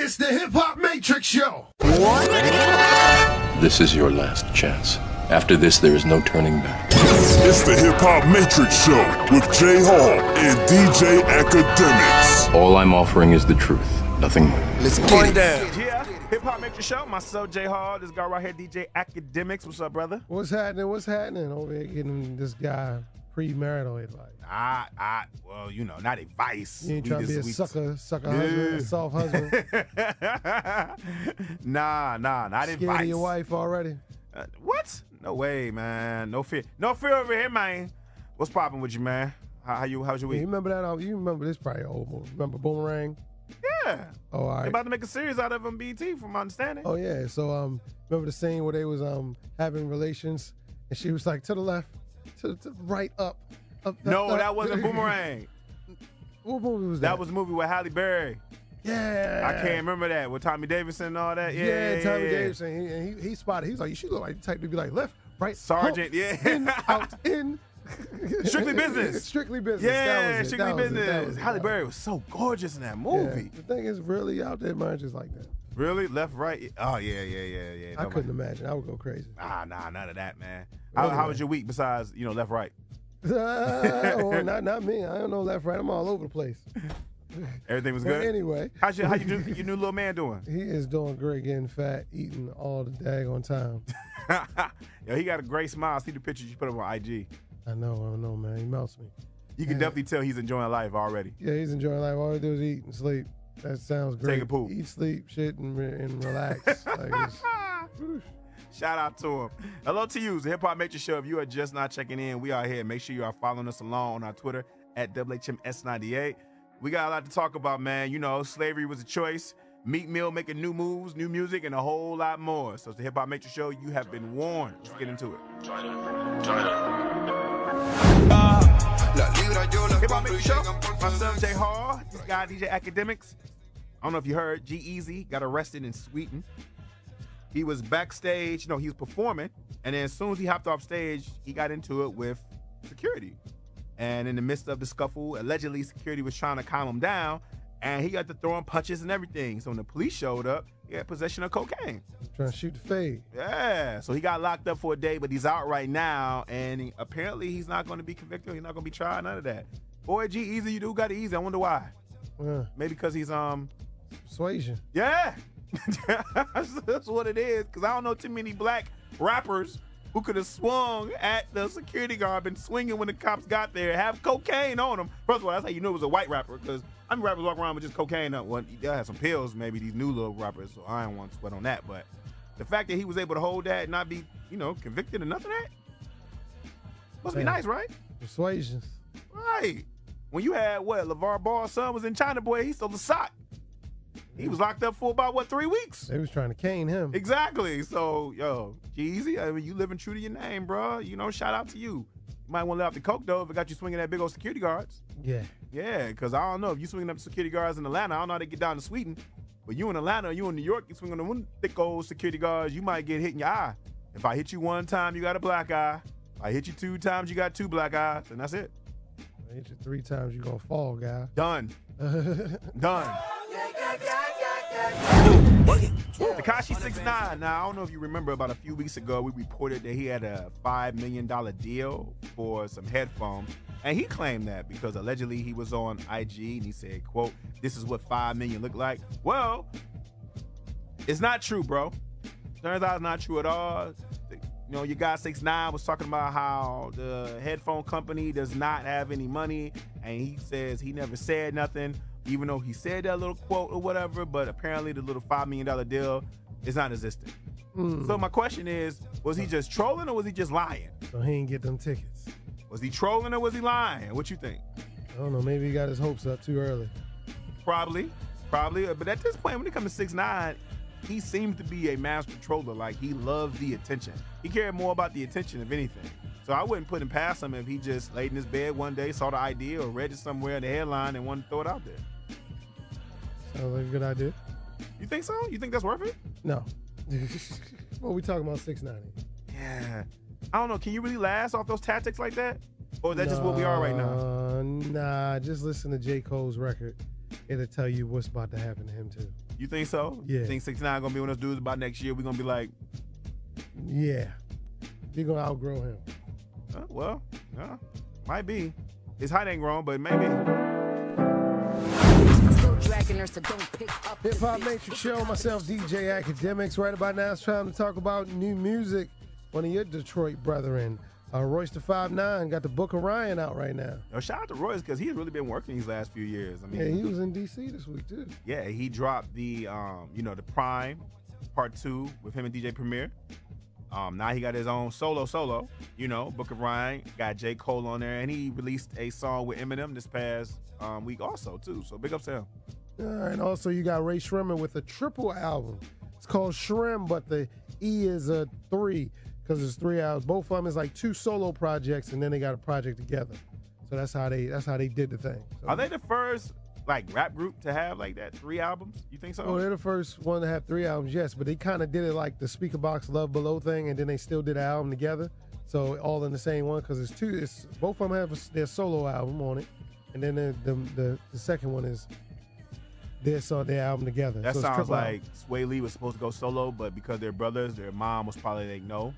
It's the Hip Hop Matrix Show. This is your last chance. After this, there is no turning back. It's the Hip Hop Matrix Show with J.Hall and DJ Akademiks. All I'm offering is the truth, nothing more. Let's get it down. Yeah, Hip Hop Matrix Show. Myself, J.Hall. This guy right here, DJ Akademiks. What's up, brother? What's happening? What's happening over here getting this guy premarital advice? Well, you know, not advice. You ain't trying to be a sucker husband, a soft husband. Nah, not Scared advice. of your wife already? What? No way, man. No fear over here, man. What's popping with you, man? How's your Yeah, week? you remember that? You remember this? Probably an old movie. Remember Boomerang? Yeah. Oh, all They right. about to make a series out of him, BT, from my understanding. Oh yeah. So remember the scene where they was having relations, and she was like to the left, to the right, up. No, that wasn't Boomerang. What movie was that? That was a movie with Halle Berry. Yeah. I can't remember that. With Tommy Davidson and all that. Yeah, Tommy Davidson. He spotted. He's like, you should look like the type to be like left, right, Sergeant, in, out, in. Strictly Business. Strictly Business. Yeah, that was it. Strictly That was it. Business. That was it. Halle Berry was so gorgeous in that movie. Yeah. The thing is, really out there, marriages like that. Really? Left, right? Oh, yeah. I couldn't imagine. I would go crazy. Nah, none of that, man. Anyway. How was your week besides, left, right? Not me. I don't know left, right. I'm all over the place. Everything was But good? anyway, How your new little man doing? he is doing great, getting fat, eating all the daggone time. Yo, he got a great smile. See the pictures you put up on IG. I know, man. He melts me. You can definitely tell he's enjoying life already. Yeah, he's enjoying life. All he do is eat and sleep. That sounds great. Take a poop. Eat, sleep, shit, and relax. Shout out to him. Hello to you. It's the Hip Hop Matrix Show. If you are just not checking in, we are here. Make sure you are following us along on our Twitter at WHMS98. We got a lot to talk about, man. Slavery was a choice. Meek Mill making new moves, new music, and a whole lot more. So it's the Hip Hop Matrix Show. You have been warned. Let's get into it. Hip Hop Matrix Show. Myself, J.Hall. This guy, DJ Akademiks. I don't know if you heard, G-Eazy got arrested in Sweden. He was backstage, he was performing, and then as soon as he hopped off stage, he got into it with security. And in the midst of the scuffle, allegedly security was trying to calm him down, and he got to throwing punches and everything. So when the police showed up, he had possession of cocaine. Trying to shoot the fade. Yeah, so he got locked up for a day, but he's out right now, and apparently he's not going to be convicted. He's not going to be tried, none of that. Boy, G-Eazy, you do got it easy. I wonder why. Maybe because he's persuasion. Yeah. That's what it is, because I don't know too many black rappers who could have swung at the security guard, been swinging when the cops got there, have cocaine on them. First of all, that's how you knew it was a white rapper, because I mean rappers walk around with just cocaine up. Well, they'll have some pills, maybe, these new little rappers, so I don't want to sweat on that. But the fact that he was able to hold that and not be, convicted of nothing of that, must be nice, right? Persuasion. Right. When you had, LeVar Ball's son was in China, boy, he stole a sock. He was locked up for about, 3 weeks? They was trying to cane him. Exactly. So, G-Eazy, I mean, you living true to your name, bro. Shout out to you. You might want to let off the coke, though, if it got you swinging at big old security guards. Yeah. Yeah, because I don't know. If you swinging up security guards in Atlanta, I don't know how they get down to Sweden. But you in Atlanta, you in New York, you swinging on one thick old security guards, you might get hit in your eye. If I hit you one time, you got a black eye. If I hit you 2 times, you got 2 black eyes, and that's it. I hit you 3 times, you gonna fall, guy. Done. Done. Tekashi 6ix9ine. Now, I don't know if you remember, about a few weeks ago, we reported that he had a $5 million deal for some headphones. And he claimed that because allegedly he was on IG and he said, quote, "This is what $5 million look like." Well, it's not true, bro. Turns out it's not true at all. Your guy 6ix9ine was talking about how the headphone company does not have any money, and he says he never said nothing, even though he said that little quote or whatever, but apparently the little $5 million deal is not existent. So my question is, was he just trolling or was he just lying? So he ain't get them tickets. Was he trolling or was he lying? What you think? I don't know. Maybe he got his hopes up too early. Probably. But at this point, when it comes to 6ix9ine, he seems to be a master troller. Like, he loves the attention. He cared more about the attention of anything. So I wouldn't put him past him if he just laid in his bed one day, saw the idea or read it somewhere in the headline and wanted to throw it out there. Sounds like a good idea. You think so? You think that's worth it? No. What we talking about 6ix9ine? Yeah. I don't know. Can you really last off those tactics like that? Or is that just what we are right now? Nah, just listen to J. Cole's record. It'll tell you what's about to happen to him, too. You think so? Yeah. You think 6ix9ine gonna be one of those dudes by next year? We're gonna be like, Yeah. You're going to outgrow him. Might be. His height ain't grown, but maybe. Hip Hop Matrix Show, myself, DJ Akademiks. Right about now, it's time to talk about new music. One of your Detroit brethren, Royce the 5'9", got the Book of Ryan out right now. Yo, shout out to Royce because he's really been working these last few years. I mean, Yeah, he was in D.C. this week, too. Yeah, he dropped the, the Prime Part 2 with him and DJ Premier. Now he got his own solo, Book of Ryan, got J. Cole on there, and he released a song with Eminem this past week also, too. So big ups to him. All right, also you got Ray Shrimmer with a triple album. It's called Shrim, but the E is a 3 because it's 3 albums. Both of them is like 2 solo projects, and then they got a project together. So that's how they did the thing. So, Are they the first rap group to have like that 3 albums? You think so? Oh, they're the first one to have 3 albums, yes, but they kind of did it like the Speaker Box Love Below thing, and then they still did an album together. So all in the same one because it's 2. Both of them have their solo album on it, and then the second one is their album together. That so sounds like Sway Lee was supposed to go solo, but because they're brothers, their mom was probably like no,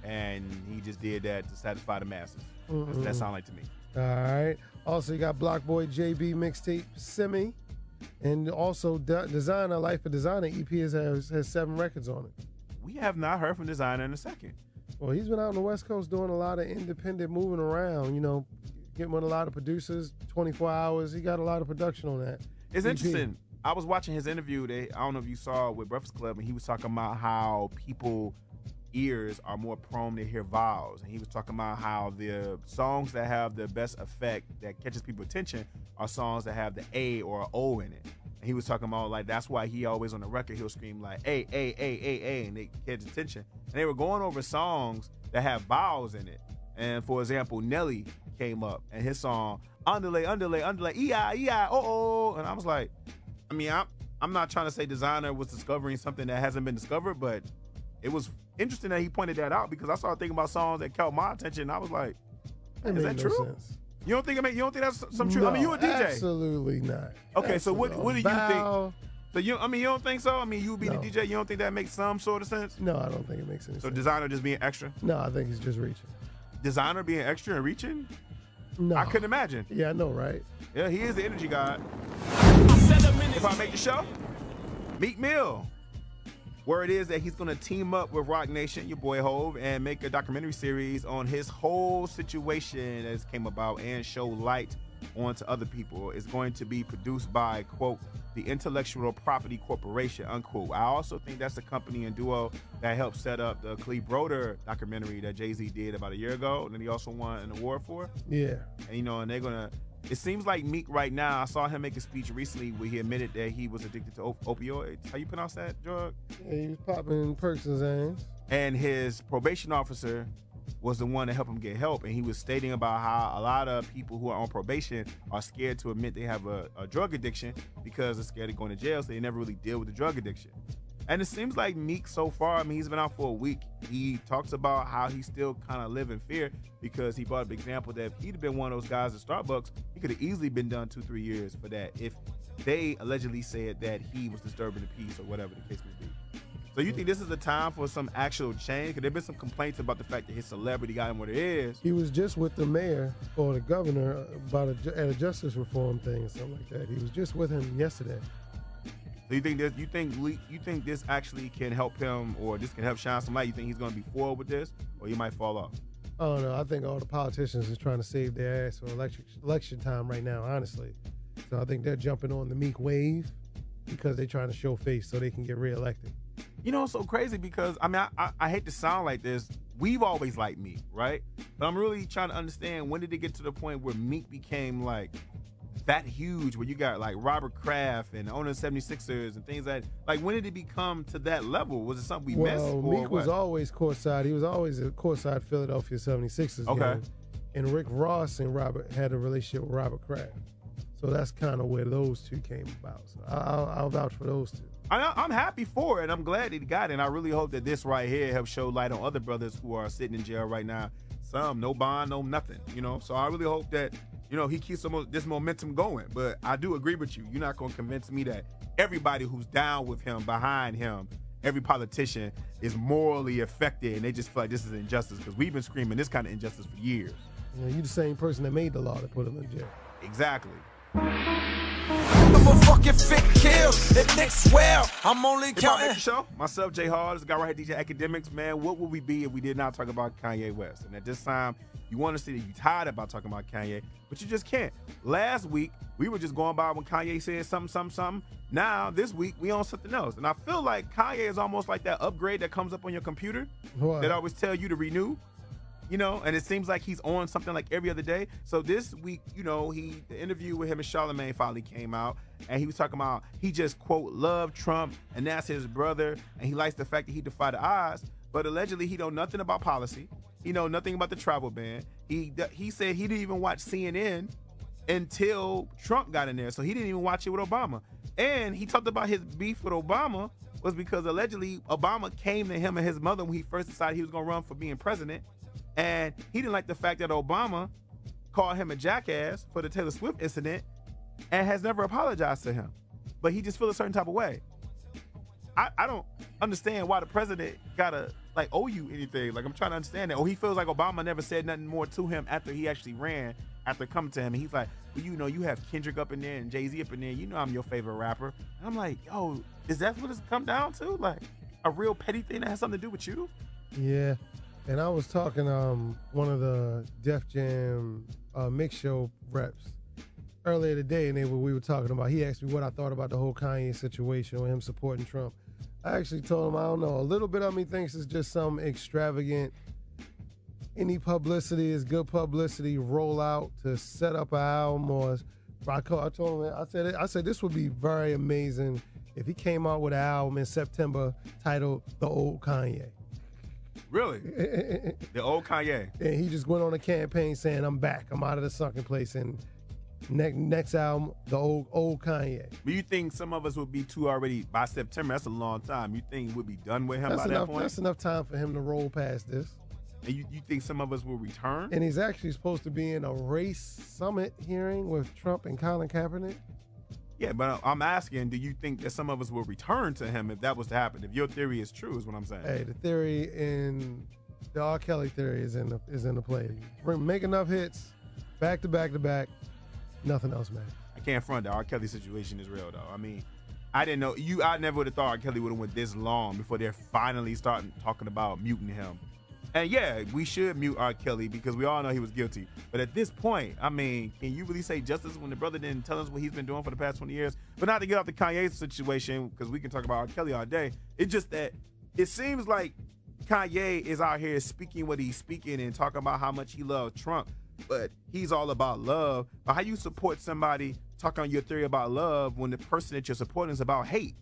and he just did that to satisfy the masses. That's what that sound like to me. All right. Also, you got Block Boy JB mixtape Semi, and also Desiigner Life of Desiigner EP has 7 records on it. We have not heard from Desiigner in a second. Well, he's been out on the West Coast doing a lot of independent moving around. Getting with a lot of producers, 24 hours. He got a lot of production on that. It's EP. interesting. I was watching his interview. I don't know if you saw with Breakfast Club, and he was talking about how people ears are more prone to hear vowels, and he was talking about how the songs that have the best effect that catches people's attention are songs that have the A or O in it. And he was talking about like that's why he always on the record he'll scream like A, and they catch attention. And they were going over songs that have vowels in it. And for example, Nelly came up and his song underlay, E-I, oh, and I was like, I mean, I'm not trying to say Desiigner was discovering something that hasn't been discovered, but it was interesting that he pointed that out because I started thinking about songs that caught my attention, and I was like, is that true? Sense. You don't think that's some truth? No, I mean, you a DJ. Absolutely not. Okay, absolutely. so what do you think? So you don't think so? I mean, you be the DJ. You don't think that makes some sort of sense? No, I don't think it makes any sense. So Desiigner just being extra? No, I think he's just reaching. Desiigner being extra and reaching? No. I couldn't imagine. Yeah, I know, right? Yeah, he is the energy god. If I make the show, Meek Mill. Word is that he's going to team up with Rock Nation, your boy Hove, and make a documentary series on his whole situation that's came about and show light onto other people. It's going to be produced by, quote, the Intellectual Property Corporation, unquote. I also think that's the company and duo that helped set up the Cleve Broder documentary that Jay-Z did about a year ago, and then he also won an award for. Yeah. And, and they're going to, it seems like Meek right now, I saw him make a speech recently where he admitted that he was addicted to opioids. How you pronounce that drug? Yeah, he was popping perks in his hands. And his probation officer was the one that helped him get help. And he was stating about how a lot of people who are on probation are scared to admit they have a drug addiction because they're scared of going to jail, so they never really deal with the drug addiction. And it seems like Meek so far, I mean, he's been out for a week. He talks about how he still kind of live in fear because he brought up an example that if he'd have been one of those guys at Starbucks, he could have easily been done 2-3 years for that if they allegedly said that he was disturbing the peace or whatever the case may be. So you think this is a time for some actual change? Because there have been some complaints about the fact that his celebrity got him what it is. He was just with the mayor or the governor about at a justice reform thing or something like that. He was just with him yesterday. So you think this actually can help him, or this can help shine some light? You think he's going to be forward with this, or he might fall off? I don't know. I think all the politicians is trying to save their ass for election time right now, honestly. So I think they're jumping on the Meek wave because they're trying to show face so they can get reelected. It's so crazy because, I mean, I hate to sound like this. We've always liked Meek, right? But I'm really trying to understand, when did it get to the point where Meek became like that huge, where you got like Robert Kraft and the owner of 76ers and things like when did it become to that level? Was it something we missed? Well, Meek was always courtside. He was always a courtside Philadelphia 76ers game. And Rick Ross and Robert had a relationship with Robert Kraft. So that's kind of where those two came about. So I'll vouch for those two. I'm happy for it. I'm glad he got it. And I really hope that this right here helps show light on other brothers who are sitting in jail right now. Some, no bond, no nothing, So I really hope that, he keeps this momentum going. But I do agree with you. You're not going to convince me that everybody who's down with him, behind him, every politician is morally affected, and they just feel like this is injustice because we've been screaming this kind of injustice for years. You the same person that made the law that put him in jail. Exactly. I'm a fucking fit kill. It mix well. I'm only counting. Show. Myself, J.Hall, this guy right here, DJ Akademiks, man. What would we be if we did not talk about Kanye West? And at this time, you want to say that you're tired about talking about Kanye, but you just can't. Last week, we were just going by when Kanye said something. Now, this week, we on something else. And I feel like Kanye is almost like that upgrade that comes up on your computer that always tell you to renew. And it seems like he's on something like every other day. So this week, the interview with him and Charlamagne finally came out, and he was talking about he just, quote, loved Trump, and that's his brother, and he likes the fact that he defied the odds, but allegedly he know nothing about policy. He know nothing about the travel ban. He said he didn't even watch CNN until Trump got in there, so he didn't even watch it with Obama. And he talked about his beef with Obama was because allegedly Obama came to him and his mother when he first decided he was going to run for being president. And he didn't like the fact that Obama called him a jackass for the Taylor Swift incident and has never apologized to him. But he just feels a certain type of way. I don't understand why the president gotta owe you anything. I'm trying to understand that. Or he feels like Obama never said nothing more to him after he actually ran, after coming to him. And he's like, well, you have Kendrick up in there and Jay-Z up in there. I'm your favorite rapper. And I'm like, yo, is that what it's come down to? Like a real petty thing that has something to do with you? Yeah. And I was talking one of the Def Jam mix show reps earlier today, and we were talking about, he asked me what I thought about the whole Kanye situation with him supporting Trump. I actually told him, I don't know, a little bit of me thinks it's just some extravagant, any publicity is good publicity rollout to set up an album. Or I told him, I said this would be very amazing if he came out with an album in September titled The Old Kanye. Really? The old Kanye. And he just went on a campaign saying, I'm back. I'm out of the sunken place. And next album, the old Kanye. But you think some of us would be too already by September? That's a long time. You think we'll be done with him by that point? That's enough time for him to roll past this. And you think some of us will return? And he's actually supposed to be in a race summit hearing with Trump and Colin Kaepernick. Yeah, but I'm asking, do you think that some of us will return to him if that was to happen? If your theory is true, is what I'm saying. Hey, the theory in the R. Kelly theory is in the play. Make enough hits, back to back to back, nothing else matters. I can't front the R. Kelly situation is real though. I mean, I didn't know I never would have thought R. Kelly would have went this long before they're finally starting talking about muting him. And yeah, we should mute R. Kelly because we all know he was guilty. But at this point, I mean, can you really say justice when the brother didn't tell us what he's been doing for the past 20 years? But not to get off the Kanye situation, because we can talk about R. Kelly all day. It's just that it seems like Kanye is out here speaking what he's speaking and talking about how much he loves Trump. But he's all about love. But how you support somebody talking on your theory about love when the person that you're supporting is about hate?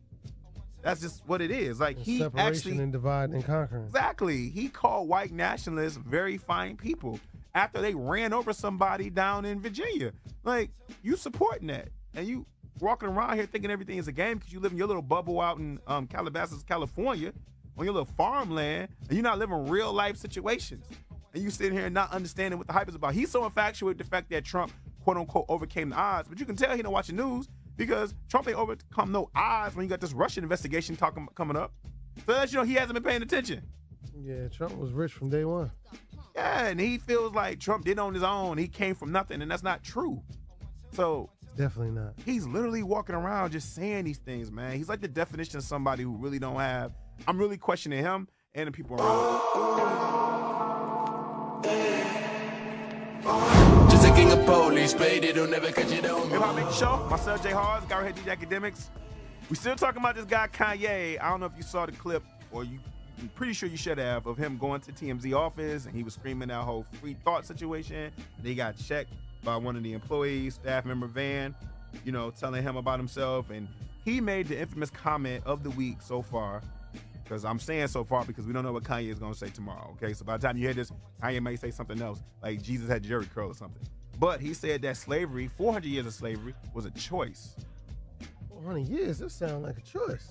That's just what it is. Like he separation actually and divide and conquering. Exactly. He called white nationalists very fine people after they ran over somebody down in Virginia. Like, you supporting that. And you walking around here thinking everything is a game because you live in your little bubble out in Calabasas, California, on your little farmland, and you're not living real life situations. And you sitting here and not understanding what the hype is about. He's so infatuated with the fact that Trump, quote unquote, overcame the odds, but you can tell he don't watch the news because Trump ain't overcome no odds when you got this Russian investigation coming up. So that he hasn't been paying attention. Yeah, Trump was rich from day one. Yeah, and he feels like Trump did it on his own. He came from nothing, and that's not true. So definitely not. He's literally walking around just saying these things, man. He's like the definition of somebody who really don't have. I'm really questioning him and the people around him. Just a king of police, baby, they don't never catch it on me. Hip-hop Make the Show. Myself, J-Hall, guy right here, DJ Akademiks. We still talking about this guy, Kanye. I don't know if you saw the clip, or I'm pretty sure you should have, of him going to TMZ office, and he was screaming that whole free thought situation. And he got checked by one of the employees, staff member Van, telling him about himself. And he made the infamous comment of the week so far, because I'm saying so far because we don't know what Kanye is going to say tomorrow, okay? So by the time you hear this, Kanye may say something else, like Jesus had Jerry curl or something. But he said that slavery, 400 years of slavery, was a choice. 400 years? That sounds like a choice.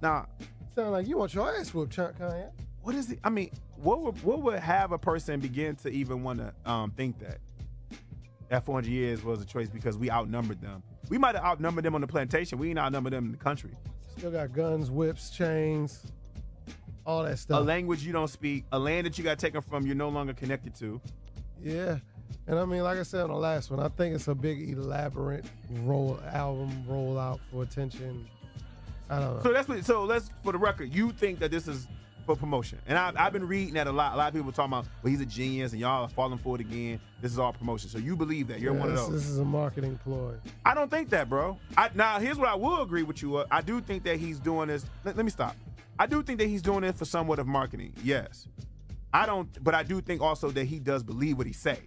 Now, sound like you want your ass whooped, Kanye. What is it? I mean, what would have a person begin to even want to think that 400 years was a choice because we outnumbered them? We might have outnumbered them on the plantation. We ain't outnumbered them in the country. Still got guns, whips, chains, all that stuff. A language you don't speak, a land that you got taken from, you're no longer connected to. Yeah. And I mean, like I said on the last one, I think it's a big elaborate album rollout for attention. I don't know. So let's for the record, you think that this is for promotion. And I've been reading that a lot. A lot of people talking about, well, he's a genius and y'all are falling for it again. This is all promotion. So you believe that. You're one of those. This is a marketing ploy. I don't think that, bro. Now, here's what I will agree with you. I do think that he's doing this. Let me stop. I do think that he's doing it for somewhat of marketing. Yes. But I do think also that he does believe what he say.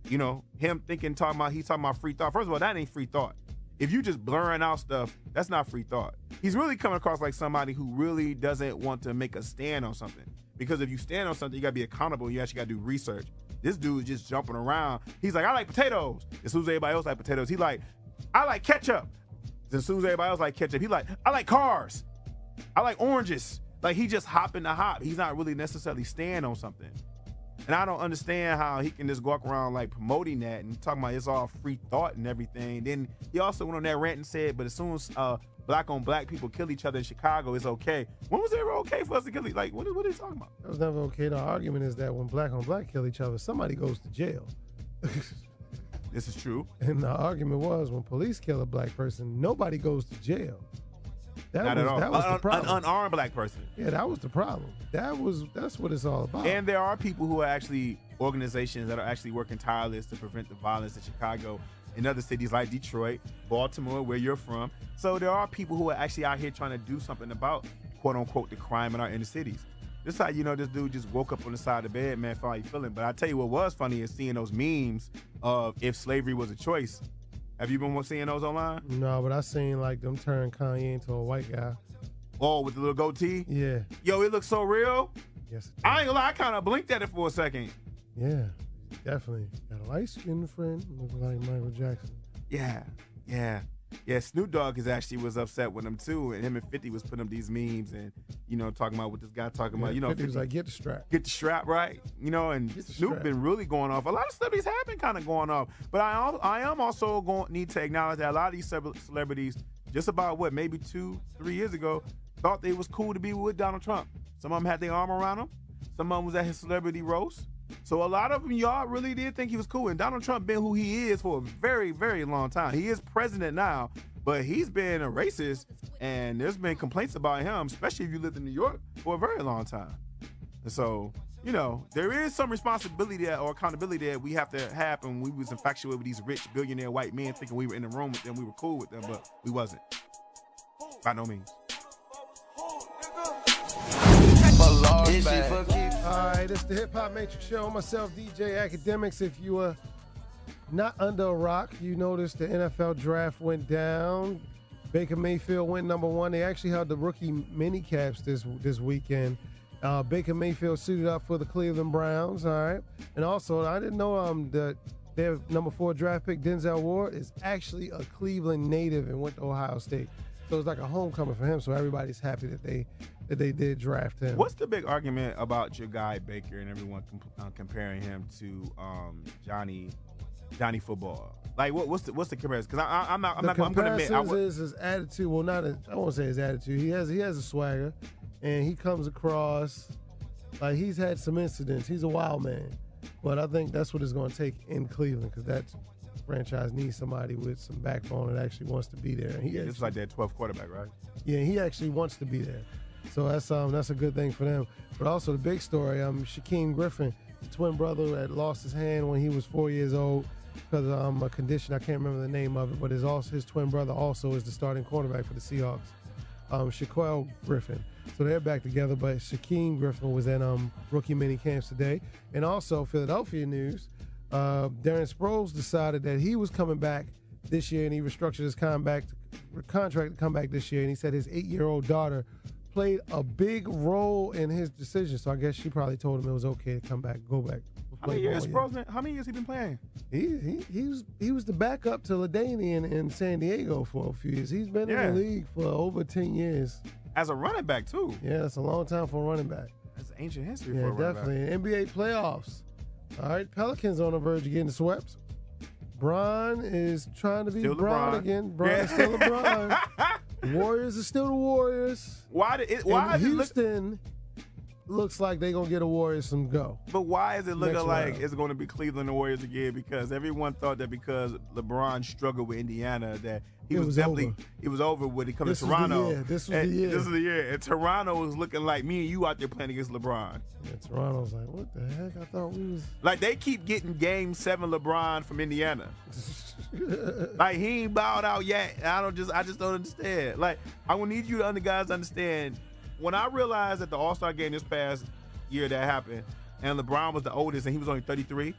You know, him he's talking about free thought. First of all, that ain't free thought. If you just blurring out stuff, that's not free thought. He's really coming across like somebody who really doesn't want to make a stand on something. Because if you stand on something, you got to be accountable. You actually got to do research. This dude's just jumping around. He's like, I like potatoes. As soon as everybody else like potatoes, he like, I like ketchup. As soon as everybody else like ketchup, he like, I like cars. I like oranges. Like, he just hopping the hop. He's not really necessarily stand on something. And I don't understand how he can just walk around like promoting that and talking about it's all free thought and everything. Then he also went on that rant and said, but as soon as black on black people kill each other in Chicago, it's okay. When was it ever okay for us to kill each other? Like, what are you talking about? It was never okay. The argument is that when black on black kill each other, somebody goes to jail. This is true. And the argument was when police kill a black person, nobody goes to jail. Not at all. That was the problem. An unarmed black person. Yeah, that was the problem. That's what it's all about. And there are people who are actually organizations that are actually working tireless to prevent the violence in Chicago and other cities like Detroit, Baltimore, where you're from. So there are people who are actually out here trying to do something about, quote unquote, the crime in our inner cities. This is how you know this dude just woke up on the side of the bed, man, for how you feeling. But I tell you what was funny is seeing those memes of if slavery was a choice. Have you been seeing those online? No, but I seen like them turn Kanye into a white guy. Oh, with the little goatee? Yeah. Yo, it looks so real. Yes. I ain't gonna lie, I kind of blinked at it for a second. Yeah, definitely. Got a light-skinned friend, looking like Michael Jackson. Yeah. Snoop Dogg was upset with him too, and him and 50 was putting up these memes and, you know, talking about what this guy talking about. You know, 50 was like, get the strap. Get the strap, right? You know, and Snoop been really going off. A lot of celebrities have been kind of going off, but I am also going to need to acknowledge that a lot of these celebrities, just about maybe 2-3 years ago, thought they was cool to be with Donald Trump. Some of them had their arm around him. Some of them was at his celebrity roast. So a lot of them, y'all really did think he was cool. And Donald Trump been who he is for a very, very long time. He is president now, but he's been a racist, and there's been complaints about him, especially if you lived in New York, for a very long time. And so, you know, there is some responsibility there or accountability that we have to have when we was infatuated with these rich billionaire white men thinking we were in the room with them, we were cool with them, but we wasn't. By no means. All right, it's the Hip Hop Matrix Show. Myself, DJ Akademiks. If you are not under a rock, you noticed the NFL draft went down. Baker Mayfield went number 1. They actually held the rookie mini caps this weekend. Baker Mayfield suited up for the Cleveland Browns. All right, and also I didn't know that their number 4 draft pick Denzel Ward is actually a Cleveland native and went to Ohio State. So it's like a homecoming for him. So everybody's happy that they did draft him. What's the big argument about your guy Baker and everyone comparing him to Johnny Football? Like, what's the comparison? Because I'm going to admit, is his attitude. Well, I won't say his attitude. He has a swagger, and he comes across like he's had some incidents. He's a wild man, but I think that's what it's going to take in Cleveland because that franchise needs somebody with some backbone that actually wants to be there. And it's like their 12th quarterback, right? Yeah, he actually wants to be there. So that's a good thing for them. But also the big story, Shaquem Griffin, the twin brother that lost his hand when he was 4 years old because of a condition. I can't remember the name of it, but his twin brother also is the starting cornerback for the Seahawks, Shaquille Griffin. So they're back together, but Shaquem Griffin was at rookie mini camps today. And also Philadelphia news, Darren Sproles decided that he was coming back this year, and he restructured his contract to come back this year. And he said his 8-year-old daughter played a big role in his decision. So I guess she probably told him it was okay to come back, go back. How many years has he been playing? He was the backup to LaDainian in San Diego for a few years. He's been in the league for over 10 years. As a running back, too. Yeah, that's a long time for a running back. That's ancient history for a running back. Yeah, definitely. NBA playoffs. All right, Pelicans on the verge of getting swept. Bron is trying to be Still Bron LeBron. again. Bron is still LeBron. Warriors are still the Warriors. Why is it Houston looks like they're gonna get a Warriors some go. But why is it looking Next like round. it's going to be Cleveland Warriors again? Because everyone thought that because LeBron struggled with Indiana that he was definitely it was over when it comes to Toronto. This was the year. This is the year. And Toronto was looking like me and you out there playing against LeBron. And Toronto's like, what the heck? I thought we was Like they keep getting Game 7 LeBron from Indiana. Like he ain't bowed out yet. I just don't understand. Like I will need you guys to understand. When I realized that the All-Star game this past year that happened, and LeBron was the oldest and he was only 33,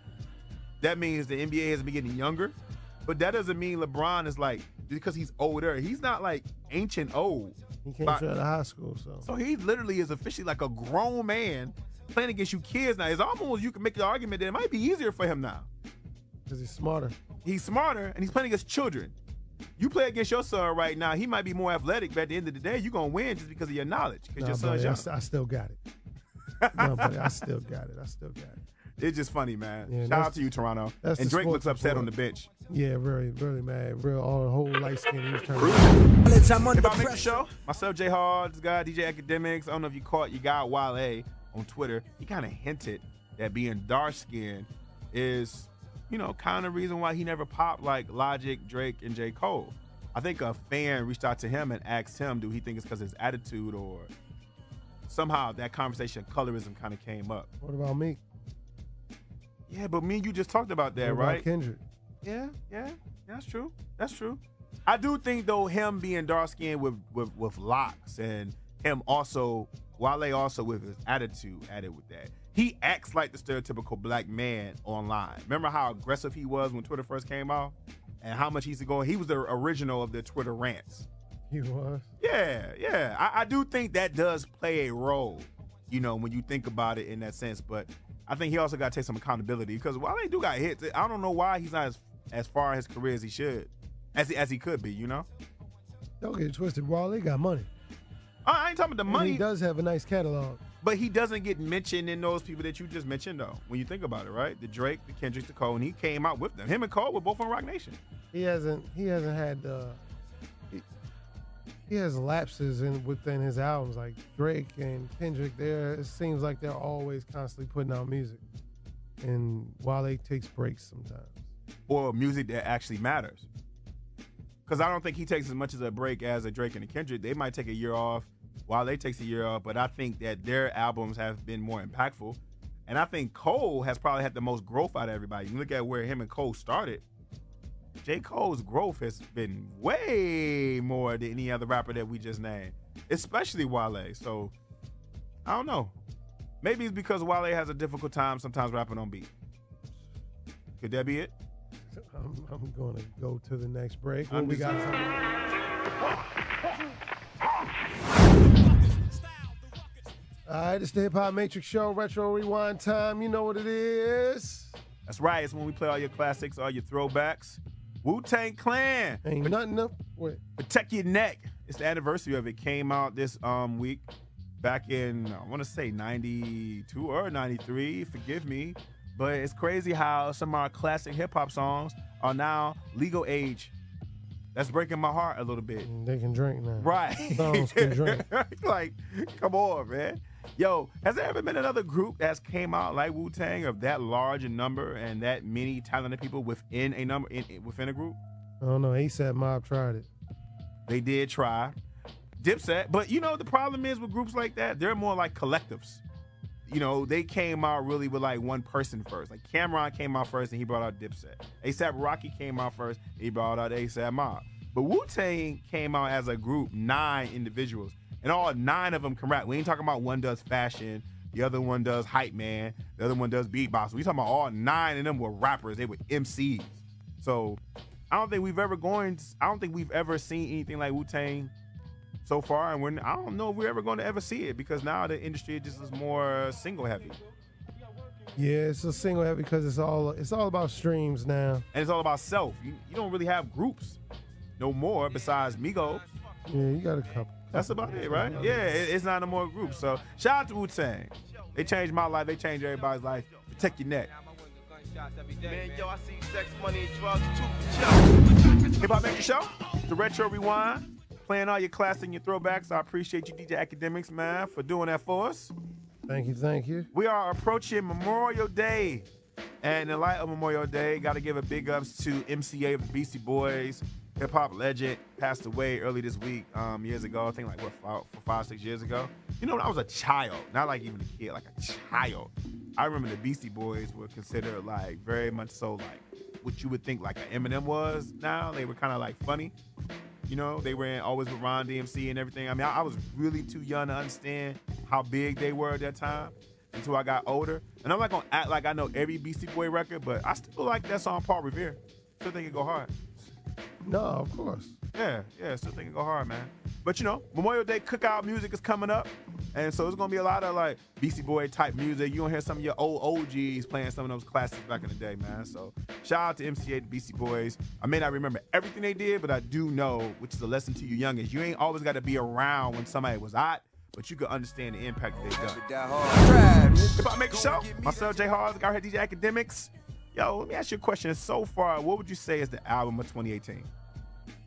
that means the NBA has been getting younger. But that doesn't mean LeBron is like, because he's older, he's not like ancient old. he came straight out of high school, So he literally is officially like a grown man playing against you kids now. It's almost, you can make the argument that it might be easier for him now. because he's smarter. He's smarter and he's playing against children. You play against your son right now, he might be more athletic, but at the end of the day, you're going to win just because of your knowledge, because your son's young. I still got it. No, buddy, I still got it. It's just funny, man. Yeah, Shout out to you, Toronto. that's And the Drake sports looks upset report. on the bench. Yeah, really, really mad. Real, all the whole light skin. He was turning. If I make the show, myself, J.Hall, this guy, DJ Akademiks. I don't know if you caught your guy Wale on Twitter. He kind of hinted that being dark skinned is, kind of the reason why he never popped like Logic, Drake, and J. Cole. I think a fan reached out to him and asked him, do he think it's because of his attitude, or somehow that conversation, colorism, kind of came up. What about Meek? Yeah, but me and you just talked about that, What about right? Kendrick? Yeah, that's true. I do think though him being dark skinned with locks and him also, Wale also with his attitude added with that. He acts like the stereotypical black man online. Remember how aggressive he was when Twitter first came out, and how much he used to go. He was the original of the Twitter rants. He was. Yeah. I do think that does play a role, when you think about it in that sense. But I think he also got to take some accountability, because Wale do got hits. I don't know why he's not as far in his career as he should, as he could be, Don't get it twisted. Wale got money. I ain't talking about the And money, he does have a nice catalog. but he doesn't get mentioned in those people that you just mentioned, though, when you think about it, right? The Drake, the Kendrick, the Cole, and he came out with them. Him and Cole were both on Rock Nation. He hasn't had he has lapses within his albums, like Drake and Kendrick. It seems like they're always constantly putting out music, and Wale takes breaks sometimes. Or music that actually matters. Because I don't think he takes as much as a break as a Drake and a Kendrick. They might take a year off, Wale takes a year off, but I think that their albums have been more impactful. And I think Cole has probably had the most growth out of everybody. You look at where him and Cole started. J. Cole's growth has been way more than any other rapper that we just named, especially Wale. So, I don't know. Maybe it's because Wale has a difficult time sometimes rapping on beat. Could that be it? I'm going to go to the next break. I'm What we just- got? All right, it's the Hip Hop Matrix Show, Retro Rewind time. You know what it is. That's right. It's when we play all your classics, all your throwbacks. Wu-Tang Clan. Ain't nothing up. Wait. Protect Your Neck. It's the anniversary of it. Came out this week. Back in, I want to say 92 or 93. Forgive me. But it's crazy how some of our classic hip-hop songs are now legal age. That's breaking my heart a little bit. They can drink now. Right. Songs can drink. Like, come on, man. Yo, has there ever been another group that's came out like Wu-Tang of that large a number and that many talented people within a number, within a group? I don't know. ASAP Mob tried it. They did try. Dipset. But, the problem is with groups like that, they're more like collectives. They came out really with like one person first. Like Cameron came out first and he brought out Dipset. ASAP Rocky came out first, he brought out ASAP Mob. But Wu-Tang came out as a group, 9 individuals. And all 9 of them can rap. We ain't talking about one does fashion, the other one does hype man, the other one does beatbox. We talking about all 9 of them were rappers. They were MCs. So I don't think we've ever seen anything like Wu-Tang so far, and I don't know if we're ever going to ever see it, because now the industry just is more single heavy, Yeah, it's a single heavy because it's all about streams now. and it's all about self. You don't really have groups no more besides Migos. Yeah, you got a couple. That's about it, right? Yeah, it's not no more groups. So shout out to Wu-Tang. They changed my life. They changed everybody's life. Protect your neck. Man, yo, I see sex, money, and drugs too. Hip Hop Matrix Show, the Retro Rewind, playing all your classics and your throwbacks. I appreciate you, DJ Akademiks, man, for doing that for us. Thank you, thank you. We are approaching Memorial Day. And in light of Memorial Day, got to give a big ups to MCA of the Beastie Boys, hip hop legend, passed away early this week, years ago. I think like, what, 5, 6 years ago? You know, when I was a child, not like even a kid, like a child, I remember the Beastie Boys were considered like very much so like what you would think like an Eminem was now. They were kind of like funny. You know, they were always with Ron DMC and everything. I mean, I was really too young to understand how big they were at that time until I got older. And I'm not going to act like I know every Beastie Boy record, but I still like that song, Paul Revere. Still think it go hard. No, of course. Yeah, still think it go hard, man. But, you know, Memorial Day cookout music is coming up. And so it's going to be a lot of, like, Beastie Boy type music. You're going to hear some of your old OGs playing some of those classics back in the day, man. So shout out to MCA, the Beastie Boys. I may not remember everything they did, but I do know, which is a lesson to you youngins, you ain't always got to be around when somebody was hot, but you can understand the impact that they done. Hip Hop Matrix Show. Myself, J.Hall, the guy here, DJ Akademiks. Yo, let me ask you a question. So far, what would you say is the album of 2018?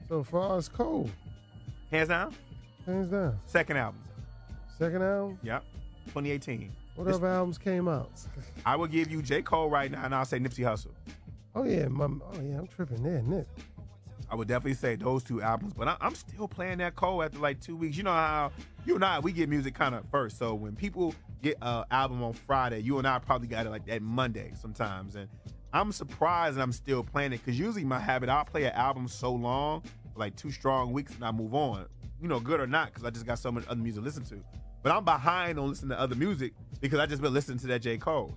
So far, it's cold. Hands down? Hands down. Second album. Second album? Yep. 2018. What other albums came out? I will give you J. Cole right now, and I'll say Nipsey Hussle. Oh yeah, I'm tripping there, Nip. I would definitely say those two albums, but I'm still playing that Cole after like 2 weeks. You know how you and I, we get music kind of first. So when people get an album on Friday, you and I probably got it like that Monday sometimes. And I'm surprised that I'm still playing it because usually my habit, I'll play an album so long, like 2 strong weeks, and I move on. You know, good or not, because I just got so much other music to listen to. But I'm behind on listening to other music because I just been listening to that J. Cole.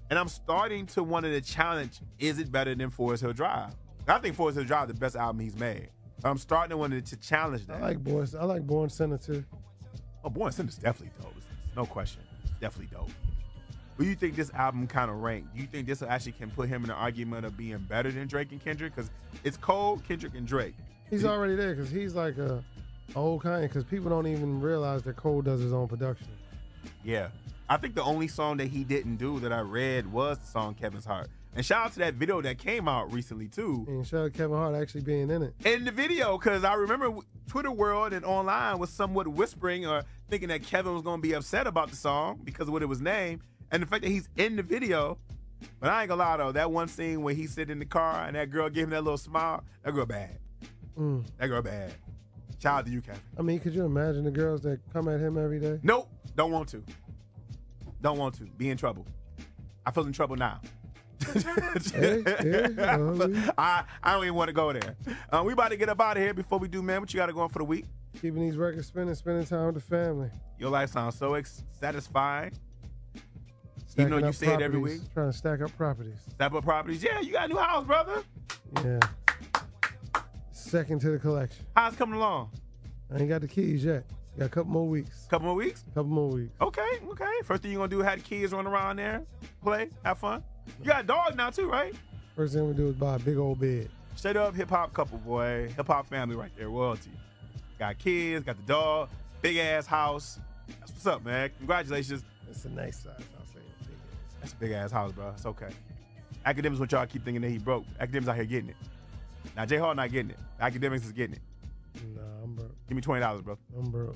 And I'm starting to want to challenge, is it better than Forest Hill Drive? I think Forest Hill Drive is the best album he's made. I'm starting to want to challenge that. I like Born Sinner too. Oh, Born Sinner's definitely dope. No question. Definitely dope. But you think this album kind of ranked? Do you think this actually can put him in an argument of being better than Drake and Kendrick? Because it's Cole, Kendrick, and Drake. He's already there because he's like a old Kanye because people don't even realize that Cole does his own production. Yeah. I think the only song that he didn't do that I read was the song Kevin's Heart. And shout out to that video that came out recently, too. And shout out to Kevin Hart actually being in it. In the video, because I remember Twitter world and online was somewhat whispering or thinking that Kevin was going to be upset about the song because of what it was named. And the fact that he's in the video. But I ain't going to lie, though. That one scene where he sit in the car and that girl gave him that little smile, that girl bad. That girl bad. Shout out to you, Kevin. I mean, could you imagine the girls that come at him every day? Nope. Don't want to. Don't want to. Be in trouble. I feel in trouble now. I don't even want to go there. We about to get up out of here. Before we do, man, what you got to go on for the week? Keeping these records spending time with the family. Your life sounds so satisfying. Even though you say it every week. Trying to stack up properties. Stack up properties. Yeah, you got a new house, brother. Yeah. Second to the collection. How's it coming along? I ain't got the keys yet. Got a couple more weeks. Couple more weeks? Couple more weeks. Okay. First thing you gonna do, have the kids run around there, play, have fun. You got a dog now too, right? First thing we do is buy a big old bed. Straight up hip hop couple, boy. Hip hop family right there, royalty. Got kids, got the dog, big ass house. That's what's up, man. Congratulations. It's a nice size, I'll say. That's a big ass house, bro. It's okay. Academics want y'all keep thinking that he broke. Academics out here getting it. Now J-Hall not getting it. Academics is getting it. Nah, I'm broke. Give me $20, bro. I'm broke.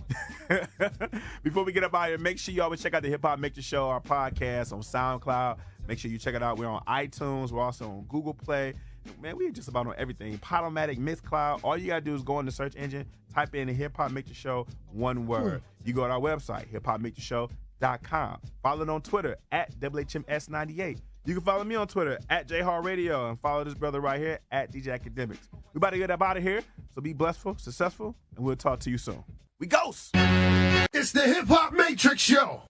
Before we get up out here, make sure you always check out the Hip Hop Matrix Show, our podcast on SoundCloud. Make sure you check it out. We're on iTunes. We're also on Google Play. Man, we're just about on everything. Podomatic, Mixcloud. All you got to do is go in the search engine, type in the Hip Hop Matrix Show, one word. You go to our website, hiphopmatrixshow.com. Follow it on Twitter, at WHMS98. You can follow me on Twitter, at J-Hall Radio, and follow this brother right here, at DJ Akademiks. We about to get up out of here, so be blessful, successful, and we'll talk to you soon. We ghost! It's the Hip Hop Matrix Show.